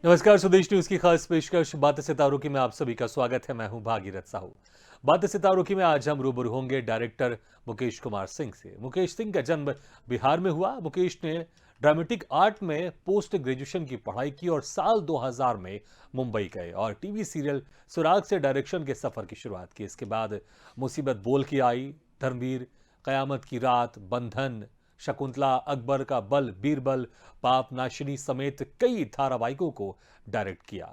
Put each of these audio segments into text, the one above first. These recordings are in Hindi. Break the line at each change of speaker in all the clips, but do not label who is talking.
नमस्कार, स्वदेश न्यूज की खास पेशकश बातें सितारों की में आप सभी का स्वागत है। मैं हूं भागीरथ साहू। बातें सितारों की में आज हम रूबरू होंगे डायरेक्टर मुकेश कुमार सिंह से। मुकेश सिंह का जन्म बिहार में हुआ। मुकेश ने ड्रामेटिक आर्ट में पोस्ट ग्रेजुएशन की पढ़ाई की और साल 2000 में मुंबई गए और टीवी सीरियल सुराग से डायरेक्शन के सफर की शुरुआत की। इसके बाद मुसीबत बोल की आई, धर्मवीर, कयामत की रात, बंधन, शकुंतला, अकबर का बल, बीरबल, पाप नाशिनी समेत कई धारावाहिकों को डायरेक्ट किया।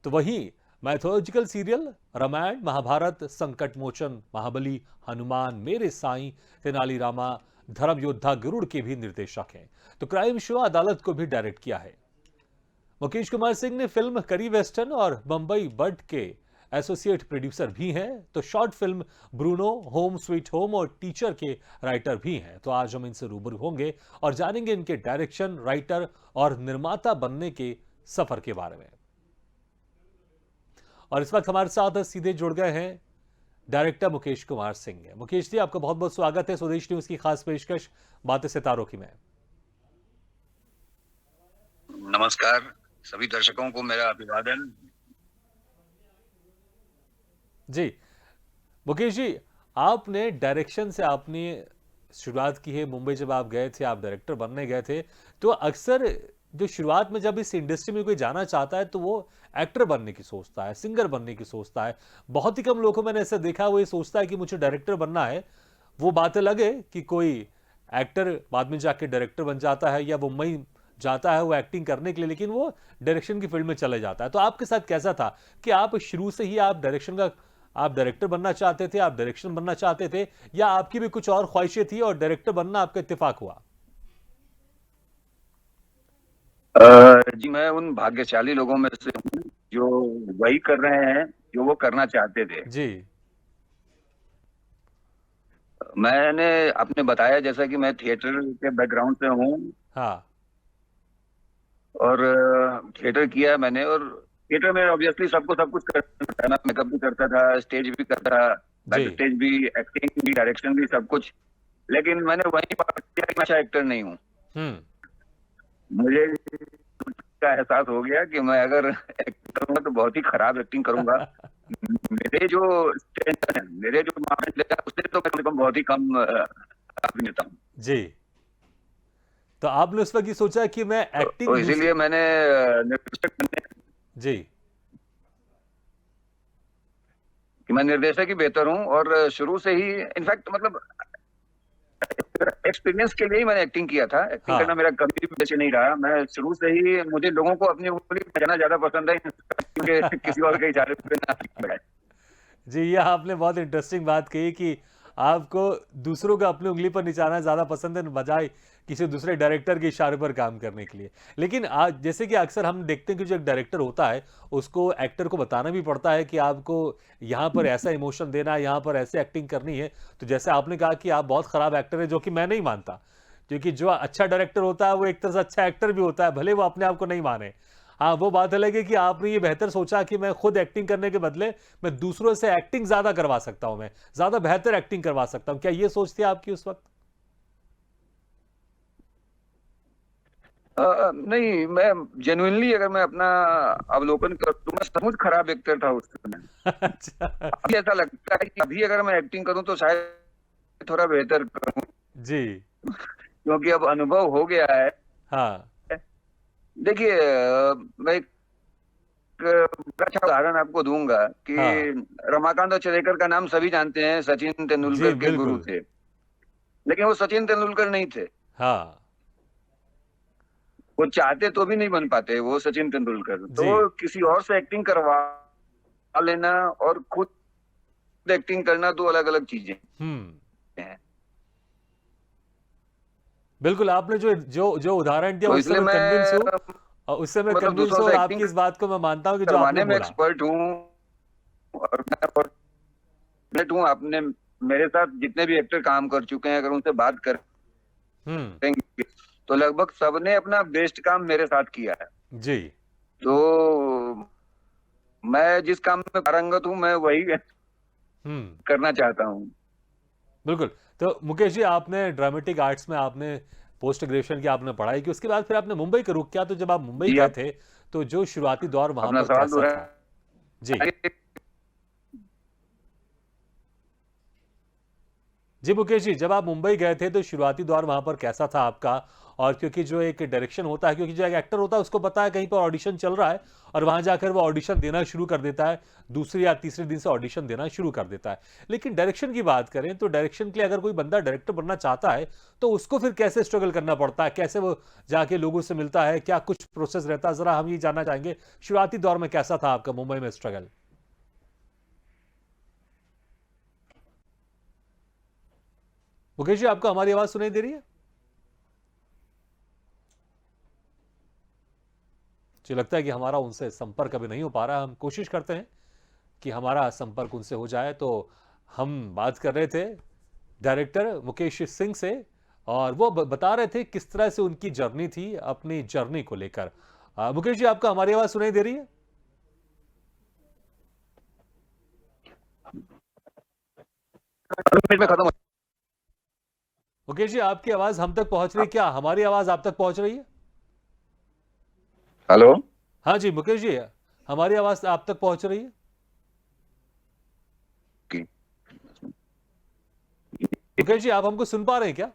तो वहीं मैथोलॉजिकल सीरियल रामायण, महाभारत, संकट मोचन, महाबली, हनुमान, मेरे साईं, तेनाली रामा, धर्म योद्धा गरुड़ के भी निर्देशक हैं। तो क्राइम शो अदालत को भी डायरेक्ट किया है। मुकेश कुमार सिंह ने फिल्म करी वेस्टर्न और बंबई बड के एसोसिएट प्रोड्यूसर भी हैं। तो short film Bruno, home sweet home और टीचर के राइटर भी हैं। तो आज हम इनसे रूबरू होंगे और जानेंगे इनके डायरेक्शन, राइटर और निर्माता बनने के सफर के बारे में। और इस वक्त हमारे साथ सीधे जुड़ गए हैं डायरेक्टर मुकेश कुमार सिंह। मुकेश जी, आपका बहुत बहुत स्वागत है स्वदेश न्यूज की खास पेशकश बातें सितारों की में।
नमस्कार, सभी दर्शकों को मेरा अभिवादन।
जी मुकेश जी, आपने डायरेक्शन से आपने शुरुआत की है। मुंबई जब आप गए थे, आप डायरेक्टर बनने गए थे। तो अक्सर जो शुरुआत में जब इस इंडस्ट्री में कोई जाना चाहता है तो वो एक्टर बनने की सोचता है, सिंगर बनने की सोचता है। बहुत ही कम लोगों को मैंने ऐसा देखा, वो ये सोचता है कि मुझे डायरेक्टर बनना है। वो बात अलग है कि कोई एक्टर बाद में जाके डायरेक्टर बन जाता है या मुंबई जाता है वो एक्टिंग करने के लिए, लेकिन वो डायरेक्शन की फील्ड में चले जाता है। तो आपके साथ कैसा था कि आप शुरू से ही आप डायरेक्शन का, आप डायरेक्टर बनना चाहते थे, आप डायरेक्शन बनना चाहते थे, या आपकी भी कुछ और ख्वाहिशें थी और डायरेक्टर बनना आपका इत्तेफाक हुआ?
जी, मैं उन भाग्यशाली लोगों में से हूँ जो वही कर रहे हैं जो वो करना चाहते थे।
जी।
मैंने आपने बताया जैसा कि मैं थिएटर के बैकग्राउंड से हूँ
हाँ।
और थिएटर किया है मैंने। और थिएटर में ऑब्वियसली सबको सब कुछ करना था। मैं मेकअप भी करता था, स्टेज भी करता था,
जी।
बैक स्टेज भी, एक्टिंग भी, डायरेक्शन भी, सब कुछ। लेकिन मैंने वही पाया कि मैं अच्छा एक्टर नहीं हूँ।
हम्म।
मुझे का एहसास हो गया कि मैं अगर एक्टिंग करूंगा तो बहुत ही खराब एक्टिंग करूंगा। मेरे जो स्ट्रेंथ है, मेरे जो माइंड है, उससे तो मैं बहुत ही कम अभिनेता हूँ।
जी। तो आपने उस वक्त ये सोचा कि मैं
तो
एक्टिंग दूसरे।
इसीलिए मैंने निर्देशक बनने
जी।
कि मैं निर्देशक ही बेहतर हूँ। और शुरू से ही इनफैक्ट मतलब एक्सपीरियंस के लिए ही मैंने एक्टिंग किया था। एक्टिंग करना
हाँ।
मेरा कभी भी वैसे नहीं रहा। मैं शुरू से ही, मुझे लोगों को अपनी उंगली बजाना ज्यादा पसंद है क्योंकि किसी और के इशारे पे ना बजाए।
जी, ये आपने बहुत इंटरेस्टिंग बात कही कि आपको दूसरों का अपनी उंगली पर निचाना ज़्यादा पसंद है बजाय किसी दूसरे डायरेक्टर के इशारे पर काम करने के लिए। लेकिन आज जैसे कि अक्सर हम देखते हैं कि जो एक डायरेक्टर होता है उसको एक्टर को बताना भी पड़ता है कि आपको यहाँ पर ऐसा इमोशन देना है, यहाँ पर ऐसे एक्टिंग करनी है। तो जैसे आपने कहा कि आप बहुत खराब एक्टर है, जो कि मैं नहीं मानता, क्योंकि जो अच्छा डायरेक्टर होता है वो एक तरह से अच्छा एक्टर भी होता है, भले वो अपने आप को नहीं माने। हाँ, वो बात अलग है कि आपने ये बेहतर सोचा कि मैं खुद एक्टिंग करने के बदले मैं दूसरों से एक्टिंग ज्यादा करवा सकता हूं, मैं ज्यादा बेहतर एक्टिंग करवा सकता हूं। क्या ये सोच थी आपकी उस वक्त?
नहीं, मैं जेन्युइनली अगर मैं अपना अवलोकन करूँ तो मैं सचमुच खराब एक्टर था उस समय।
अच्छा।
अभी ऐसा लगता है कि अभी अगर मैं एक्टिंग करूं तो शायद थोड़ा बेहतर करूं,
जी।
क्योंकि अब अनुभव हो गया है।
हाँ।
देखिए, मैं एक बड़ा अच्छा उदाहरण आपको दूंगा कि
हाँ।
रमाकांत अचरेकर का नाम सभी जानते हैं, सचिन
जी
तेंदुलकर के गुरु
बिल्कुल।
थे। लेकिन वो सचिन तेंदुलकर नहीं थे।
हाँ।
वो चाहते तो भी नहीं बन पाते वो सचिन तेंदुलकर।
जी।
तो किसी और से एक्टिंग करवा लेना और खुद एक्टिंग करना दो अलग अलग चीजें
हम्म।
हैं।
बिल्कुल, आपने जो जो जो उदाहरण दिया
तो
उससे
इसलिए
मैं कन्विंस हूं,
मैं
और उससे मैं
मतलब
कन्विंस
दूसरों
हूं, और
से
आपकी
एक्टिंग
इस बात को मैं मानता हूं कि जो आपने
करवाने में
बोला।
एक्सपर्ट हूँ। और मैं फॉर्चुनेट हूँ, आपने मेरे साथ जितने भी एक्टर काम कर चुके हैं अगर उनसे बात
हम्म।
करेंगे तो लगभग सबने अपना बेस्ट काम मेरे साथ किया है।
जी।
तो मैं जिस काम में पारंगत हूँ मैं वही
हम्म।
करना चाहता हूँ।
बिल्कुल। तो मुकेश जी, आपने ड्रामेटिक आर्ट्स में आपने पोस्ट ग्रेजुएशन की आपने पढ़ाई की, उसके बाद फिर आपने मुंबई का रुख किया। तो जब आप मुंबई
जी
गए
आप
थे तो जो शुरुआती दौर वहां
अपना
पर
सवाल
कैसा था? जी
दोहराइए।
जी मुकेश जी, जब आप मुंबई गए थे तो शुरुआती दौर वहां पर कैसा था आपका? और क्योंकि जो एक डायरेक्शन होता है, क्योंकि जो एक एक्टर होता है उसको पता है कहीं पर ऑडिशन चल रहा है और वहां जाकर वो ऑडिशन देना शुरू कर देता है, दूसरे या तीसरे दिन से ऑडिशन देना शुरू कर देता है। लेकिन डायरेक्शन की बात करें तो डायरेक्शन के लिए अगर कोई बंदा डायरेक्टर बनना चाहता है तो उसको फिर कैसे स्ट्रगल करना पड़ता है, कैसे वो जाके लोगों से मिलता है, क्या कुछ प्रोसेस रहता है, जरा हम ये जानना चाहेंगे शुरुआती दौर में कैसा था आपका मुंबई में स्ट्रगल? मुकेश जी, आपको हमारी आवाज सुनाई दे रही है? मुझे लगता है कि हमारा उनसे संपर्क अभी नहीं हो पा रहा है। हम कोशिश करते हैं कि हमारा संपर्क उनसे हो जाए। तो हम बात कर रहे थे डायरेक्टर मुकेश सिंह से और वो बता रहे थे किस तरह से उनकी जर्नी थी, अपनी जर्नी को लेकर। मुकेश जी, आपको हमारी आवाज सुनाई दे रही है?
मिनट में खत्म हो।
मुकेश जी, आपकी आवाज हम तक पहुंच रही है क्या? हमारी आवाज आप तक पहुंच रही है?
हेलो।
हाँ जी मुकेश जी, हमारी आवाज आप तक पहुंच रही है?
की-
मुकेश जी, आप हमको सुन पा रहे हैं क्या?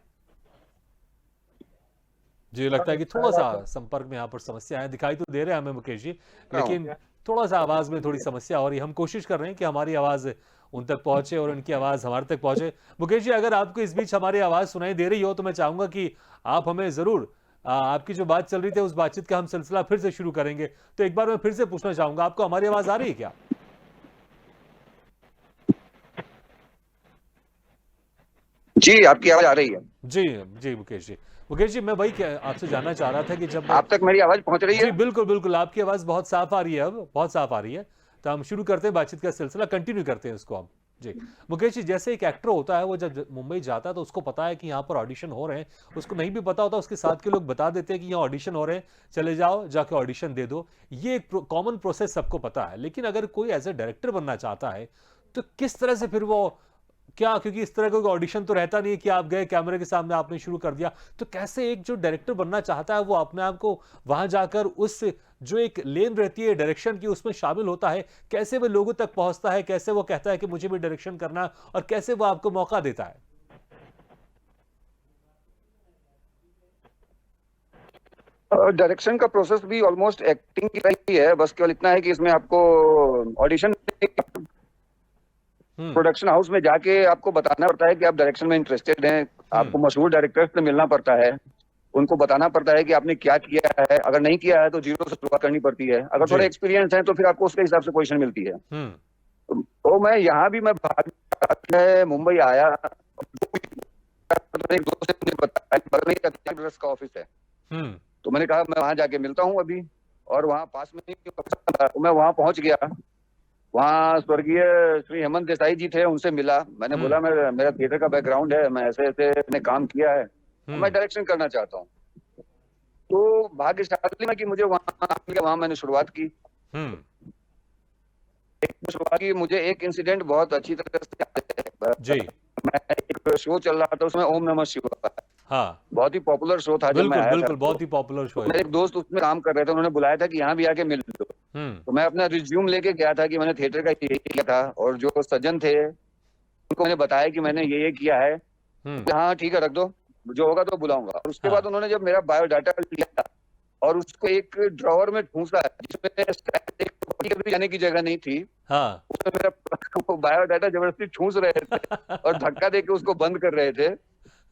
जी, लगता है कि थोड़ा सा संपर्क में यहाँ पर समस्या है। दिखाई तो दे रहे हैं हमें मुकेश जी, लेकिन थोड़ा सा आवाज में थोड़ी समस्या हो रही है। हम कोशिश कर रहे हैं कि हमारी आवाज उन तक पहुंचे और उनकी आवाज हमारे तक पहुंचे। मुकेश जी, अगर आपको इस बीच हमारी आवाज सुनाई दे रही हो तो मैं चाहूंगा कि आप हमें जरूर आपकी जो बात चल रही थी उस बातचीत का हम सिलसिला फिर से शुरू करेंगे। तो एक बार मैं फिर से पूछना चाहूंगा, आपको हमारी आवाज आ रही है क्या?
जी आपकी आवाज आ रही है।
जी जी मुकेश जी। मुकेश जी, मैं वही आपसे जानना चाह रहा था कि जब मैं
आप तक मेरी आवाज पहुंच रही
जी
है?
बिल्कुल बिल्कुल, आपकी आवाज बहुत साफ आ रही है, अब बहुत साफ आ रही है। तो हम शुरू करते हैं बातचीत का सिलसिला, कंटिन्यू करते हैं इसको हम। जी मुकेश जी, जैसे एक एक्टर होता है वो जब मुंबई जाता है तो उसको पता है कि यहाँ पर ऑडिशन हो रहे हैं, उसको नहीं भी पता होता उसके साथ के लोग बता देते हैं कि यहाँ ऑडिशन हो रहे हैं, चले जाओ जाके ऑडिशन दे दो। ये एक कॉमन प्रोसेस सबको पता है। लेकिन अगर कोई एज ए डायरेक्टर बनना चाहता है तो किस तरह से फिर वो क्या, क्योंकि इस तरह का कोई ऑडिशन तो रहता नहीं है कि आप गए कैमरे के सामने आपने शुरू कर दिया। तो कैसे एक जो डायरेक्टर बनना चाहता है वो अपने आप को वहां जाकर उस जो एक लेन रहती है डायरेक्शन की उसमें शामिल होता है, कैसे वो लोगों तक पहुंचता है, कैसे वो कहता है कि मुझे भी डायरेक्शन करना है, और कैसे वो आपको मौका देता है?
डायरेक्शन का प्रोसेस भी ऑलमोस्ट एक्टिंग की तरह ही है, बस केवल इतना है कि इसमें आपको ऑडिशन प्रोडक्शन हाउस में जाके आपको बताना पड़ता है कि आप डायरेक्शन में इंटरेस्टेड हैं। आपको मशहूर डायरेक्टर्स से मिलना पड़ता है, उनको बताना पड़ता है कि आपने क्या किया है। अगर नहीं किया है तो जीरो से शुरुआत करनी पड़ती है। अगर
जी।
थोड़े एक्सपीरियंस है तो फिर आपको उसके हिसाब से पोजीशन मिलती है।
हम्म।
तो मैं यहाँ भी मैं मैं मुंबई आया तो एक दोस्त ने मुझे बताया बगल में एक एक्टर्स का ऑफिस है।
हम्म।
तो मैंने कहा मैं वहां जाके मिलता हूँ अभी, और वहां पास में ही था, तो मैं वहां पहुंच गया। वहाँ स्वर्गीय श्री हेमंत देसाई जी थे, उनसे मिला। मैंने बोला मेरा थिएटर का बैकग्राउंड है, मैं ऐसे ऐसे अपने काम किया है, मैं डायरेक्शन करना चाहता हूँ। तो भाग्यशाली में कि मुझे वहाँ मैंने शुरुआत की। शुरुआत की मुझे एक इंसिडेंट बहुत अच्छी तरह से याद है।
जी।
मैं एक शो चल रहा था उसमें, ओम नमः शिवाय,
हाँ
बहुत ही पॉपुलर शो था जब मैं
बिल्कुल
आया
बिल्कुल,
था।
बहुत ही पॉपुलर शो है।
मेरे एक दोस्त उसमें काम कर रहे थे, उन्होंने बुलाया था कि यहाँ भी आके मिल लो। तो मैं अपना रिज्यूम लेके गया था कि मैंने थिएटर का ये किया था, और जो सज्जन थे उनको मैंने बताया कि मैंने ये किया है। हाँ ठीक है, रख दो, जो होगा तो बुलाऊंगा। उसके बाद उन्होंने जब मेरा बायोडाटा लिया और उसको एक ड्रॉवर में ठूंसा, जिसमें जाने की जगह नहीं थी,
हाँ
उसमें मेरा बायोडाटा जबरदस्ती ठूंस रहे थे और धक्का देके उसको बंद कर रहे थे।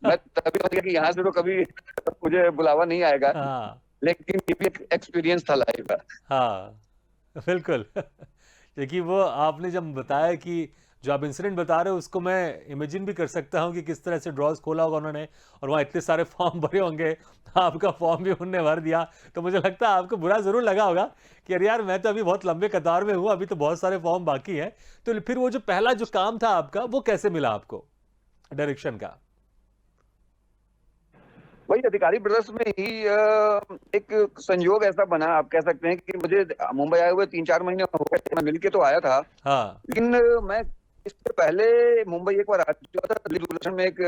मैं तभी समझ गया कि यहाँ से तो कभी मुझे बुलावा नहीं आएगा।
हाँ
लेकिन ये भी एक एक्सपीरियंस था लाइफ का।
हाँ बिल्कुल। क्योंकि वो आपने जब बताया कि जो आप इंसिडेंट बता रहे हो उसको मैं इमेजिन भी कर सकता हूँ कि किस तरह से ड्रॉज खोला होगा उन्होंने और वहाँ इतने सारे फॉर्म भरे होंगे, आपका फॉर्म भी उन्होंने भर दिया। तो मुझे लगता है आपको बुरा जरूर लगा होगा कि अरे यार मैं तो अभी बहुत लंबे कतार में हूँ, अभी तो बहुत सारे फॉर्म बाकी हैं। तो फिर वो जो पहला जो काम था आपका वो कैसे मिला आपको डायरेक्शन का?
वही अधिकारी ब्रदर्स में ही एक संयोग ऐसा बना, आप कह सकते हैं कि मुझे मुंबई आए हुए 3-4 महीने हो गए थे। मैं मिलके तो आया था,
हाँ
लेकिन मैं इससे पहले मुंबई एक बार आ चुका था, दूरदर्शन में एक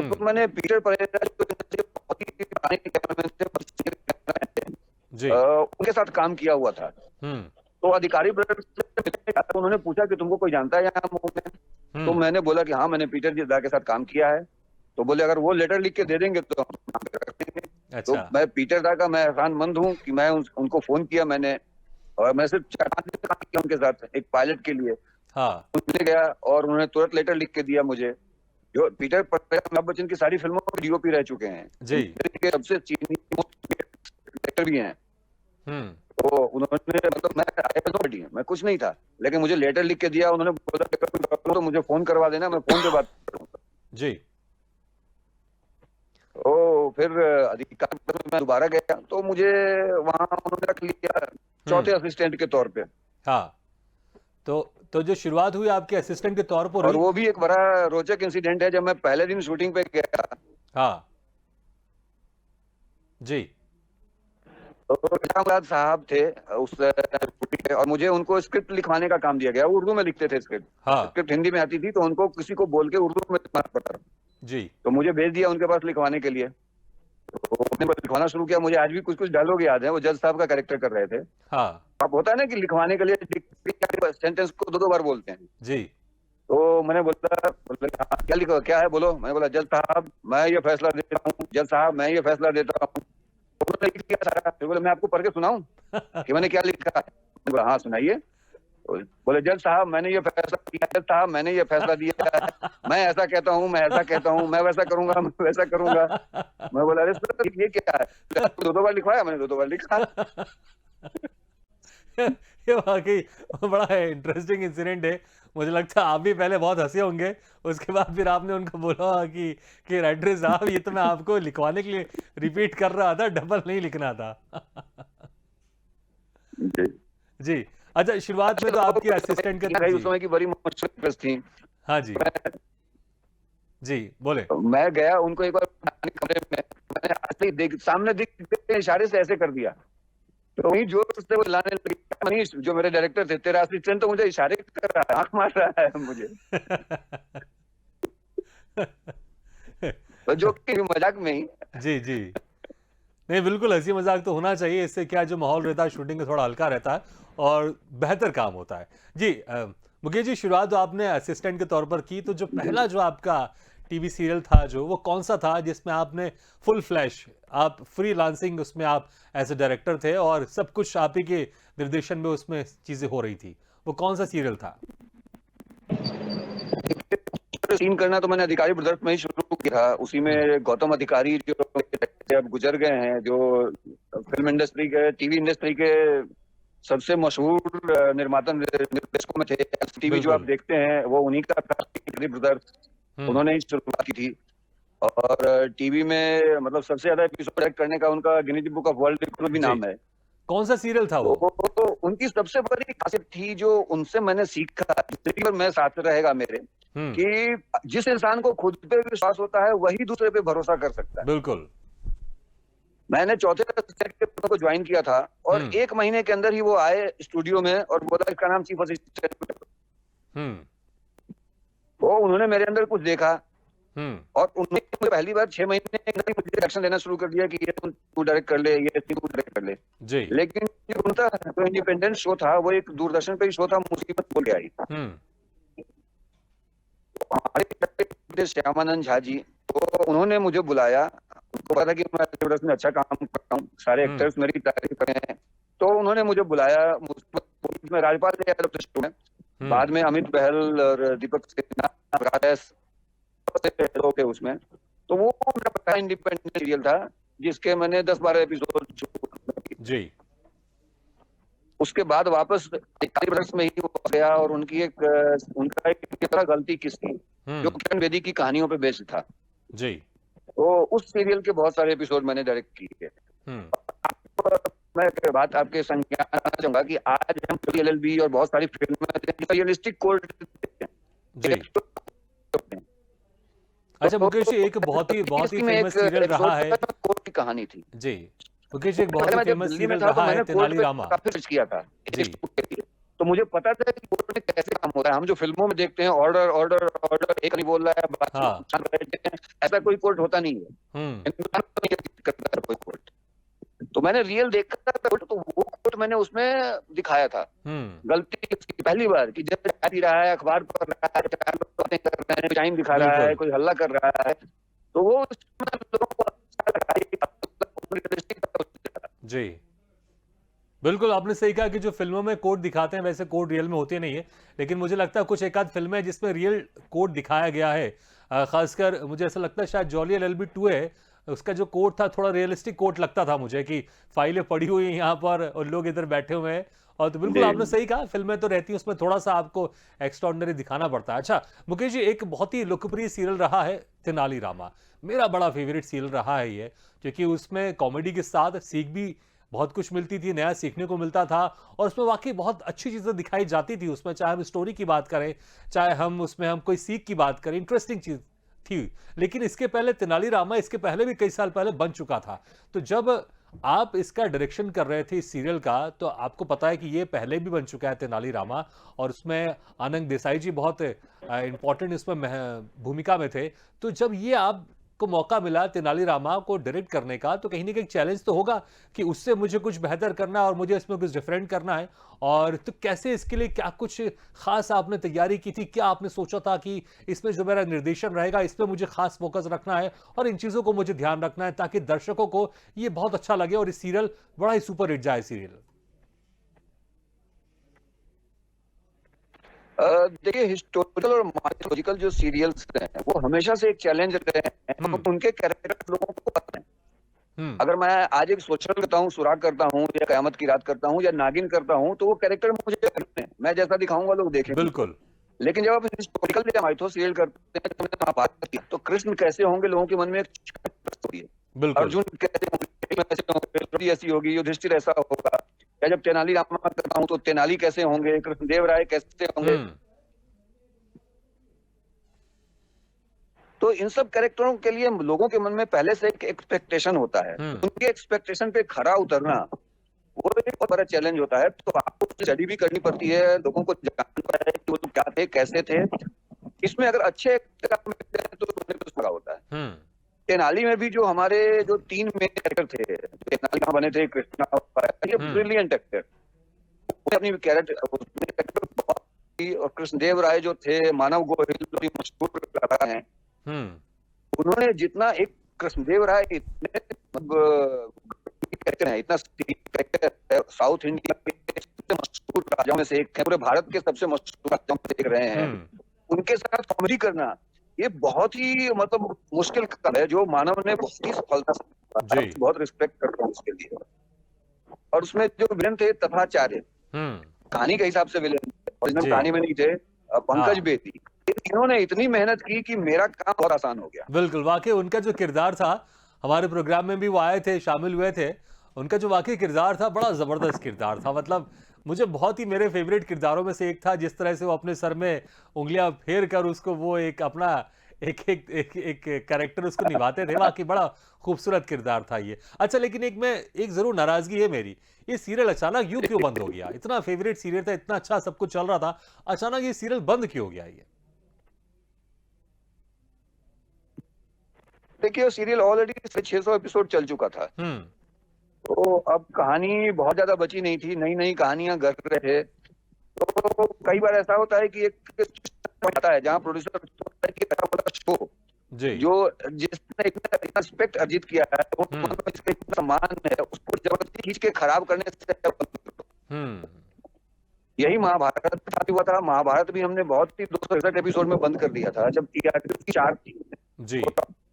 उसमें मैंने पीटर परेरा जो बहुत ही पुराने कैमरामैन थे,
जी।
उनके साथ काम किया हुआ था। तो अधिकारी ब्रदर्स से मिलने गया, तो उन्होंने पूछा कि तुमको कोई जानता है यहाँ मुंह में? तो मैंने बोला कि हाँ, मैंने पीटर जी दा के साथ काम किया है। तो बोले अगर वो लेटर लिख के दे देंगे तो हम काम कर देंगे। तो
अच्छा।
मैं पीटर दा का मैं एहसानमंद हूँ कि मैं उनको फोन किया मैंने, और मैं सिर्फ 4-5 दिन काम किया उनके साथ एक पायलट के लिए।
हाँ।
उनसे गया और उन्होंने तुरंत लेटर लिख के दिया मुझे। जो पीटर परेरा अमिताभ बच्चन की सारी फिल्मों में डीओपी रह चुके हैं,
जी।
के सबसे चीनी डायरेक्टर भी हैं।
हम्म।
तो उन्होंने, मतलब मैं कुछ नहीं था, लेकिन मुझे लेटर लिख के दिया। उन्होंने बोला तो मुझे फोन करवा देना, मैं फोन पे बात करूंगा।
जी।
तो फिर अधिकारी में मैं दोबारा गया तो मुझे वहां उन्होंने रख लिया चौथे असिस्टेंट के तौर पे।
हाँ। तो जो शुरुआत हुई आपके असिस्टेंट के तौर पर
और
हुई।
वो भी एक बड़ा रोचक इंसिडेंट है। जब मैं पहले दिन शूटिंग पे गया,
हाँ। जी।
तो इनामुल्लाह साहब थे उस शूटिंग पे, और मुझे उनको स्क्रिप्ट लिखवाने का काम दिया गया। उर्दू में लिखते थे स्क्रिप्ट।
हाँ।
स्क्रिप्ट हिंदी में आती थी, तो उनको किसी को बोल के उर्दू में लिखवाना पड़ता।
जी।
तो मुझे भेज दिया उनके पास लिखवाने के लिए। तो उन्होंने लिखवाना शुरू किया। मुझे आज भी कुछ कुछ डायलॉग याद है। वो जज साहब का कैरेक्टर कर रहे थे।
हाँ।
अब होता है ना कि लिखवाने के लिए सेंटेंस को 2-2 बार बोलते हैं।
जी।
तो मैंने बोला, हाँ, क्या लिखो, क्या है बोलो। मैंने बोला जज साहब मैं ये फैसला देता हूँ, जज साहब मैं ये फैसला देता हूँ। उन्होंने लिख दिया सारा। तो बोले मैं आपको पढ़ के सुनाऊं कि मैंने क्या लिखा है? मैंने बोला हाँ सुनाइए। तो बोले जज साहब मैंने ये फैसला किया, जज साहब मैंने ये फैसला दिया है, मैं ऐसा कहता हूँ, मैं ऐसा कहता हूँ, मैं वैसा करूंगा, मैं वैसा करूंगा। मैं बोला अरे सर ये क्या है? 2-2 बार लिखवाया? मैंने 2-2 बार लिखा।
ये वाकई बड़ा इंटरेस्टिंग इंसिडेंट है। मुझे लगता है आप भी पहले बहुत हंसे होंगे, उसके बाद फिर आपने उनको बोला कि राइटर साहब ये तो मैं आपको लिखवाने के लिए रिपीट कर रहा था, डबल नहीं लिखना था।
जी।
जी। अच्छा, शुरुआत में तो आपकी असिस्टेंट
उस
का।
समय की बड़ी मुश्किल थी।
हाँ जी। जी बोले।
मैं गया उनको एक बार कमरे में, मैंने ऐसे देख सामने दिख इशारे से ऐसे कर दिया। तो वही जोर से वो लाने लगी। मनीष जो मेरे डायरेक्टर थे, तेरा असिस्टेंट तो मुझे इशारे कर रहा है, आंख मार रहा है मुझे। तो जो कि मजाक में ही।
जी जी। नहीं, बिल्कुल हंसी मजाक तो होना चाहिए। इससे क्या जो माहौल रहता है शूटिंग में थोड़ा हल्का रहता है और बेहतर काम होता है। जी मुकेश जी, शुरुआत तो आपने असिस्टेंट के तौर पर की, तो जो पहला जो आपका टीवी सीरियल था जो, वो कौन सा था जिसमें आपने फुल फ्लैश, आप फ्रीलांसिंग उसमें आप एज ए डायरेक्टर थे और सब कुछ आप ही के निर्देशन में उसमें चीजें हो रही थी, वो कौन सा सीरियल था?
सीन करना तो मैंने अधिकारी ब्रदर्स में ही शुरू किया। उसी में गौतम अधिकारी जो अब गुजर गए हैं, जो फिल्म इंडस्ट्री के, टीवी इंडस्ट्री के सबसे मशहूर निर्माता निर्देशकों में थे। टीवी जो आप देखते हैं वो उन्हीं का था, अधिकारी ब्रदर्स। उन्होंने ही शुरुआत की थी। और टीवी में मतलब सबसे ज्यादा एपिसोड डायरेक्ट करने का उनका Guinness book of world record में भी नाम है।
कौन सा सीरियल था वो?
तो उनकी सबसे बड़ी खासियत थी जो उनसे मैंने सीखा, जिंदगी भर मैं साथ रहेगा मेरे, कि जिस इंसान को खुद पे विश्वास होता है वही दूसरे पे भरोसा कर सकता है।
बिल्कुल।
मैंने चौथे सेट के को ज्वाइन किया था और 1 महीने के अंदर ही वो आए स्टूडियो में और बोला इसका नाम चीफ असिस्टेंट। तो उन्होंने मेरे अंदर कुछ देखा और उन्होंने मुझे पहली बार 6 महीने के अंदर मुझे डायरेक्शन देना शुरू कर दिया कि ये तू डायरेक्ट कर ले, ये तू डायरेक्ट कर ले।
जी।
लेकिन उनका जो इंडिपेंडेंट शो था वो एक दूरदर्शन पे ही शो था, मुसीबत बोल के आई। हमारे श्यामानंद झा जी, तो उन्होंने मुझे बुलाया। उनको पता कि मैं दूरदर्शन में अच्छा काम करता हूँ, सारे एक्टर्स मेरी तारीफ कर रहे हैं। तो उन्होंने मुझे बुलाया। में राजपाल यादव थे शो में, बाद में अमित बहल और दीपक सिन्हा थे उसमें। तो वो मेरा पहला इंडिपेंडेंट सीरियल था जिसके मैंने 10-12 एपिसोड
जी।
उसके बाद वापस ब्रदर्स में ही गया और उनका एक गलती किसकी, जो किरण बेदी की कहानियों पे बेस्ड था।
जी।
तो उस सीरियल के बहुत सारे एपिसोड मैंने डायरेक्ट किए। मैं एक बात आपके संज्ञान चाहूंगा कि आज हम LLB और बहुत सारी फिल्में रियलिस्टिक कोर्ट।
जी। अच्छा मुकेश जी, एक बहुत ही फेमस सीरियल रहा है,
कोर्ट की कहानी थी।
जी मुकेश जी, एक बहुत ही फेमस सीरियल रहा है तेनालीरामा।
काफी सर्च किया था।
जी।
तो मुझे पता था कि कोर्ट में कैसे काम होता है। हम जो फिल्मों में देखते हैं, ऑर्डर ऑर्डर ऑर्डर, एक नहीं बोल रहा है, बाकी
हाँ।
शांत बैठे हैं, ऐसा कोई कोर्ट होता नहीं है।
हम्म।
हिंदुस्तान में नहीं करता है कोई कोर्ट। तो मैंने रियल देखा था कोर्ट, तो वो कोर्ट मैंने उसमें दिखाया था। गलती उसकी पहली बार कि जब चाय पी रहा है, अखबार पढ़ रहा है, चार लोग बातें कर रहे हैं, टाइम दिखा रहा है,
बिल्कुल।
कोई हल्ला कर रहा है, तो वो लोगों को अच्छा लगा, ये realistic था उससे ज्यादा।
जी, बिल्कुल आपने सही कहा कि जो फिल्मों में कोर्ट दिखाते हैं वैसे कोर्ट रियल में होते नहीं है, लेकिन मुझे लगता है कुछ एक आध फिल्में हैं जिसमें रियल कोर्ट दिखाया गया है। खासकर मुझे ऐसा लगता है शायद जॉली एलएलबी 2 है, उसका जो कोर्ट था थोड़ा रियलिस्टिक कोर्ट लगता था मुझे कि फाइलें पड़ी हुई हैं यहाँ पर और लोग इधर बैठे हुए हैं। और तो बिल्कुल
जी
आपने सही कहा, फिल्में तो रहती हैं उसमें थोड़ा सा आपको एक्स्ट्राऑर्डिनरी दिखाना पड़ता है। अच्छा मुकेश जी, एक बहुत ही लोकप्रिय सीरियल रहा है तेनाली रामा, मेरा बड़ा फेवरेट सीरियल रहा है ये, क्योंकि उसमें कॉमेडी के साथ सीख भी बहुत कुछ मिलती थी, नया सीखने को मिलता था और उसमें वाकई बहुत अच्छी चीज़ें दिखाई जाती थी उसमें, चाहे हम स्टोरी की बात करें, चाहे हम कोई सीख की बात करें, इंटरेस्टिंग चीज़ थी। लेकिन इसके पहले तेनाली रामा इसके पहले भी कई साल पहले बन चुका था। तो जब आप इसका डायरेक्शन कर रहे थे इस सीरियल का, तो आपको पता है कि ये पहले भी बन चुका है तेनाली रामा और उसमें आनंद देसाई जी बहुत इंपॉर्टेंट इसमें भूमिका में थे। तो जब ये आपको मौका मिला तेनाली रामा को डायरेक्ट करने का, तो कहीं ना कहीं चैलेंज तो होगा कि उससे मुझे कुछ बेहतर करना है और मुझे इसमें कुछ डिफरेंट करना है। और तो कैसे इसके लिए क्या कुछ खास आपने तैयारी की थी, क्या आपने सोचा था कि इसमें जो मेरा निर्देशन रहेगा इसमें मुझे खास फोकस रखना है और इन चीजों को मुझे ध्यान रखना है ताकि दर्शकों को ये बहुत अच्छा लगे और इस सीरियल बड़ा ही सुपर हिट जाए सीरियल।
देखिए, हिस्टोरिकल और माइथोलॉजिकल जो सीरियल्स हैं वो हमेशा से एक चैलेंज रहे हैं, तो उनके कैरेक्टर लोगों को पता है। अगर मैं आज एक सोशल करता हूँ, सुराग करता हूँ या कयामत की रात करता हूँ या नागिन करता हूँ, तो वो कैरेक्टर मुझे करते हैं, मैं जैसा दिखाऊंगा लोग देखेंगे।
बिल्कुल।
लेकिन जब आप हिस्टोरिकल या माइथो सीरियल करते हैं, तो महाभारत की, तो कृष्ण कैसे होंगे लोगों के मन में एक स्टोरी है।
बिल्कुल।
अर्जुन कैसे होंगे, द्रौपदी ऐसी होगी, युधिष्ठिर ऐसा होगा। या जब तेनाली रामा करता हूँ तो तेनाली कैसे होंगे, कृष्णदेव राय कैसे होंगे। तो इन सब कैरेक्टरों के लिए लोगों के मन में पहले से एक एक्सपेक्टेशन होता है, उनके एक्सपेक्टेशन पे खरा उतरना वो एक बहुत बड़ा चैलेंज होता है। तो आपको स्टडी भी करनी पड़ती है, लोगों को जानना पड़ता है कि वो क्या थे, कैसे थे। इसमें अगर अच्छे तो लगा होता है। तेनाली में भी जो हमारे जो 3 मेन कैरेक्टर थे, तेनाली कहाँ बने थे, कृष्णा, ये ब्रिलियंट एक्टर, अपनी कैरेक्टर बहुत, और कृष्णदेव राय जो थे, मानव गोहिल मशहूर कलाकार हैं, उन्होंने जितना एक कृष्णदेव राय इतने कैरेक्टर है, इतना साउथ इंडिया के सबसे मशहूर राजाओं में से एक है, पूरे भारत के सबसे मशहूर राजाओं में से एक रहे हैं, उनके साथ कॉमेडी करना ये बहुत ही मतलब मुश्किल काम है, जो मानव ने बहुत ही सफलता से, बहुत रिस्पेक्ट करता हूँ उसके लिए। और उसमें जो विलन थे तथाचार्य, कहानी के हिसाब से विलन, ओरिजिनल कहानी में नहीं थे, पंकज बेदी, इन्होंने इतनी मेहनत की कि मेरा काम बहुत आसान हो गया।
बिल्कुल, वाकई उनका जो किरदार था, हमारे प्रोग्राम में भी वो आए थे, शामिल हुए थे, उनका जो वाकई किरदार था बड़ा जबरदस्त किरदार था। मतलब मुझे बहुत ही मेरे फेवरेट किरदारों में से एक था, जिस तरह से वो अपने सर में उंगलियां फेर कर उसको वो एक अपना एक कैरेक्टर उसको निभाते थे, वाकई बड़ा खूबसूरत किरदार था ये। अच्छा लेकिन एक जरूर नाराजगी है मेरी, ये सीरियल अचानक यूं क्यों बंद हो गया? इतना फेवरेट सीरियल था, इतना अच्छा सब कुछ चल रहा था, अचानक ये सीरियल बंद क्यों हो गया ये?
देखिए सीरियल ऑलरेडी 600 एपिसोड चल चुका था, तो अब कहानी बहुत ज्यादा बची नहीं थी, नई नई कहानियां गढ़ रहे थे। तो कई बार ऐसा होता है कि एक आता है जहां प्रोड्यूसर शो जो जिसने इतना रिस्पेक्ट अर्जित किया है, इसका सम्मान है, उसको जबरदस्ती खींच के खराब करने से यही महाभारत के साथ हुआ था। महाभारत भी हमने बहुत ही 261 एपिसोड में बंद कर दिया था, जब टीआरपी 4 थी जी,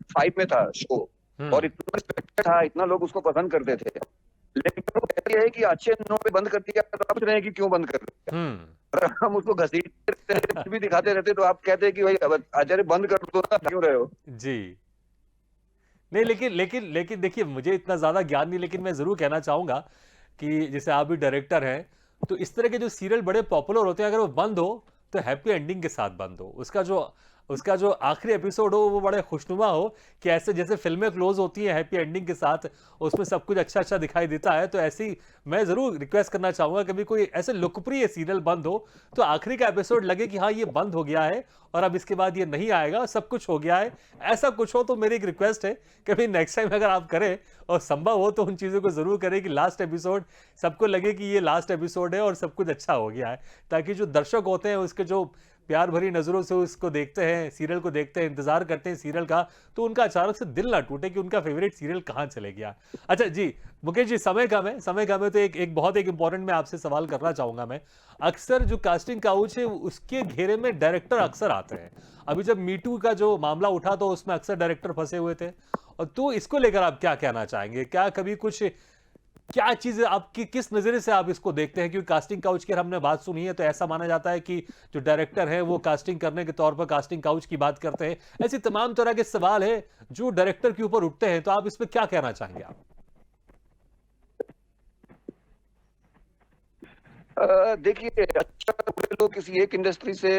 5 में था शो, और इतना रिस्पेक्ट था, इतना लोग उसको पसंद करते थे। लेकिन वो कहते हैं कि अच्छे नो पे बंद कर दिया, तो आप पूछ रहे हैं कि क्यों बंद कर दिया। अगर हम उसको घसीटते भी दिखाते रहते तो आप कहते हैं कि भाई आचार्य बंद कर दो ना, क्यों रहे हो जी।
नहीं लेकिन देखिए, मुझे इतना ज्यादा ज्ञान नहीं, लेकिन मैं जरूर कहना चाहूंगा कि जैसे आप भी डायरेक्टर हैं, तो इस तरह के जो सीरियल बड़े पॉपुलर होते हैं, अगर वो बंद हो तो हैप्पी एंडिंग के साथ बंद हो, उसका जो उसका जो आखिरी एपिसोड हो वो बड़े खुशनुमा हो, कि ऐसे जैसे फिल्में क्लोज होती हैं हैप्पी एंडिंग के साथ, उसमें सब कुछ अच्छा अच्छा दिखाई देता है। तो ऐसी मैं जरूर रिक्वेस्ट करना चाहूंगा, कभी कोई ऐसे लोकप्रिय सीरियल बंद हो तो आखिरी का एपिसोड लगे कि हाँ ये बंद हो गया है और अब इसके बाद ये नहीं आएगा, सब कुछ हो गया है, ऐसा कुछ हो तो मेरी एक रिक्वेस्ट है, कभी नेक्स्ट टाइम अगर आप करें और संभव हो तो उन चीज़ों को जरूर करें कि लास्ट एपिसोड सबको लगे कि ये लास्ट एपिसोड है और सब कुछ अच्छा हो गया है, ताकि जो दर्शक होते हैं उसके जो प्यार भरी नजरों से उसको देखते हैं, सीरियल को देखते हैं, इंतजार करते हैं सीरियल का, तो उनका अचानक से दिल ना टूटे कि उनका फेवरेट सीरियल कहां चले गया। अच्छा जी मुकेश जी, समय कम है, समय कम है, तो एक बहुत एक इंपॉर्टेंट मैं आपसे सवाल करना चाहूंगा। मैं अक्सर जो कास्टिंग काउच है उसके घेरे में डायरेक्टर अक्सर आते हैं। अभी जब मीटू का जो मामला उठा तो उसमें अक्सर डायरेक्टर फंसे हुए थे, और तो इसको लेकर आप क्या कहना चाहेंगे? क्या कभी कुछ, क्या चीज आपकी किस नजरिए से आप इसको देखते हैं? क्योंकि कास्टिंग काउच की हमने बात सुनी है तो ऐसा माना जाता है कि जो डायरेक्टर है वो कास्टिंग करने के तौर पर कास्टिंग काउच की बात करते हैं। ऐसी तमाम तरह के सवाल है जो डायरेक्टर के ऊपर उठते हैं, तो आप इस पर क्या कहना चाहेंगे आप?
देखिए, अच्छा बुरे लोग किसी एक इंडस्ट्री से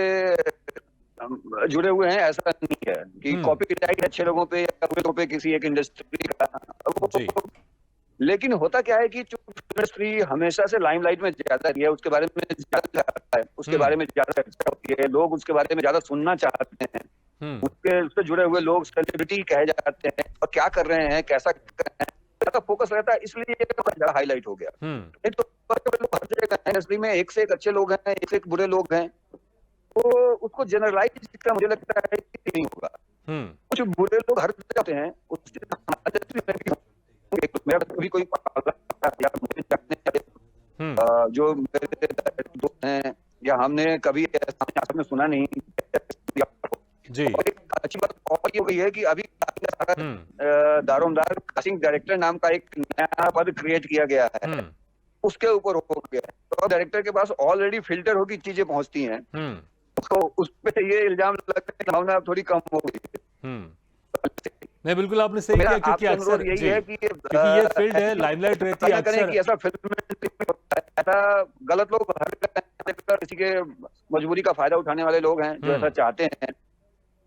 जुड़े हुए हैं ऐसा नहीं है कि कॉपीराइट अच्छे लोगों पे या बुरे लोगों पे किसी एक इंडस्ट्री का
जी।
लेकिन होता क्या है कि जो इंडस्ट्री हमेशा से लाइमलाइट में ज्यादा रही है, उसके बारे में ज्यादा है, उसके बारे में ज्यादा चर्चा होती है, लोग उसके बारे में ज्यादा सुनना चाहते हैं, उससे जुड़े हुए लोग सेलिब्रिटी कहे जाते हैं और क्या कर रहे हैं, कैसा कर रहे हैं, ज्यादा फोकस रहता है, इसलिए ज्यादा हाईलाइट हो गया। नहीं तो लोग हर जगह इंडस्ट्री में एक से एक अच्छे लोग हैं, एक से एक बुरे लोग हैं, तो उसको जनरलाइज करना मुझे लगता है कि नहीं होगा। कुछ बुरे लोग हर जगह होते हैं, मेरा कभी कोई जो मेरे दोस्त हैं या हमने कभी सामने सुना नहीं।
जी।
और एक अच्छी बात और ये हो गई है कि अभी दारोमदार कास्टिंग डायरेक्टर नाम का एक नया पद क्रिएट किया गया है, उसके ऊपर हो गया है, तो डायरेक्टर के पास ऑलरेडी फिल्टर होगी चीजें पहुंचती हैं, तो उस पे ये इल्जाम लगने की भावना थोड़ी कम हो गई।
नहीं बिल्कुल आपने सही किया, क्योंकि अक्सर
यही है कि
क्योंकि ये फील्ड है, लाइमलाइट रहती है अक्सर।
ऐसा फिल्म ऐसा गलत लोग हर किसी के मजबूरी का फायदा उठाने वाले लोग हैं जो ऐसा चाहते हैं।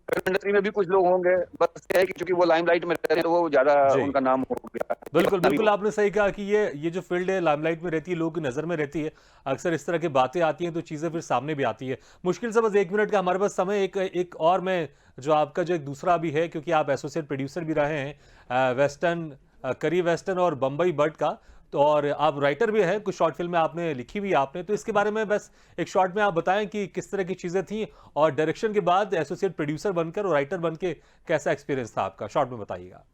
फिल्म इंडस्ट्री में भी कुछ लोग होंगे, बस ये है कि क्योंकि वो लाइमलाइट में रहते हैं तो वो ज्यादा उनका नाम हो गया।
बिल्कुल बिल्कुल आपने सही कहा कि ये जो फील्ड है लाइमलाइट में रहती है, लोगों की नजर में रहती है, अक्सर इस तरह की बातें आती हैं तो चीजें फिर सामने भी आती है। मुश्किल से बस 1 मिनट का हमारे पास समय, एक और मैं जो आपका जो एक दूसरा भी है, क्योंकि आप एसोसिएट प्रोड्यूसर भी रहे हैं वेस्टर्न, करी वेस्टर्न और बम्बई बर्ड का, तो और आप राइटर भी हैं, कुछ शॉर्ट फिल्में आपने लिखी भी आपने, तो इसके बारे में बस एक शॉर्ट में आप बताएं कि किस तरह की चीजें थी और डायरेक्शन के बाद एसोसिएट प्रोड्यूसर बनकर और राइटर बनके कैसा एक्सपीरियंस था आपका, शॉर्ट में बताइएगा।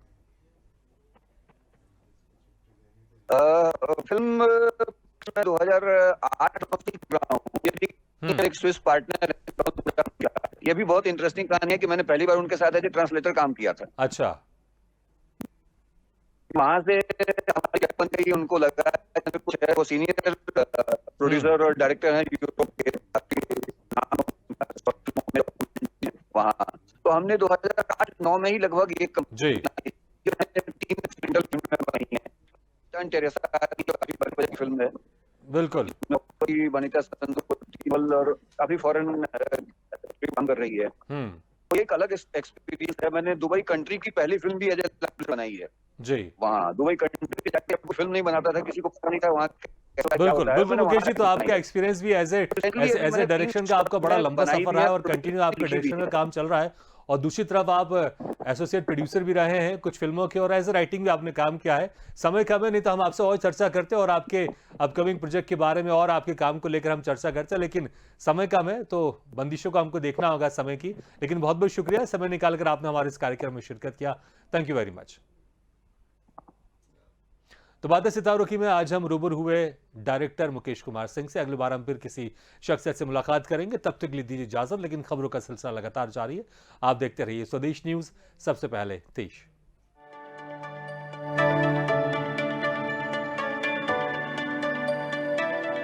फिल्म 2008 में एक स्विस पार्टनर, ये भी बहुत इंटरेस्टिंग कहानी है कि मैंने पहली बार उनके साथ एज ए ट्रांसलेटर काम किया था।
अच्छा।
वहां से हमारी बन गई, उनको लगा कुछ है, वो सीनियर प्रोड्यूसर और डायरेक्टर हैं यूरोप के वहाँ, तो हमने 2008-9 में ही लगभग एक फिल्म है,
बिल्कुल
वनिता संधू और काफी फॉरेन काम कर रही है, तो एक अलग एक्सपीरियंस है। मैंने दुबई कंट्री की पहली फिल्म भी एज ए बनाई है
जी।
वहाँ दुबई कंट्री जाके फिल्म नहीं बनाता था, किसी को पता नहीं था वहाँ।
बिल्कुल बिल्कुल मुकेश जी, तो आपका एक्सपीरियंस भी एज ए डायरेक्शन का आपका बड़ा लंबा सफर है और कंटिन्यू आपका डायरेक्शन का काम चल रहा है, और दूसरी तरफ आप एसोसिएट प्रोड्यूसर भी रहे हैं कुछ फिल्मों के, और एज ए राइटिंग भी आपने काम किया है। समय कम है, नहीं तो हम आपसे और चर्चा करते और आपके अपकमिंग प्रोजेक्ट के बारे में और आपके काम को लेकर हम चर्चा करते, लेकिन समय कम है तो बंदिशों को हमको देखना होगा समय की। लेकिन बहुत बहुत शुक्रिया समय निकालकर आपने हमारे इस कार्यक्रम में शिरकत किया, थैंक यू वेरी मच। तो बातें सितारों की में आज हम रूबरू हुए डायरेक्टर मुकेश कुमार सिंह से। अगली बार हम फिर किसी शख्सियत से मुलाकात करेंगे, तब तक लिए दीजिए इजाजत, लेकिन खबरों का सिलसिला लगातार जारी है। आप देखते रहिए स्वदेश न्यूज, सबसे पहले देश।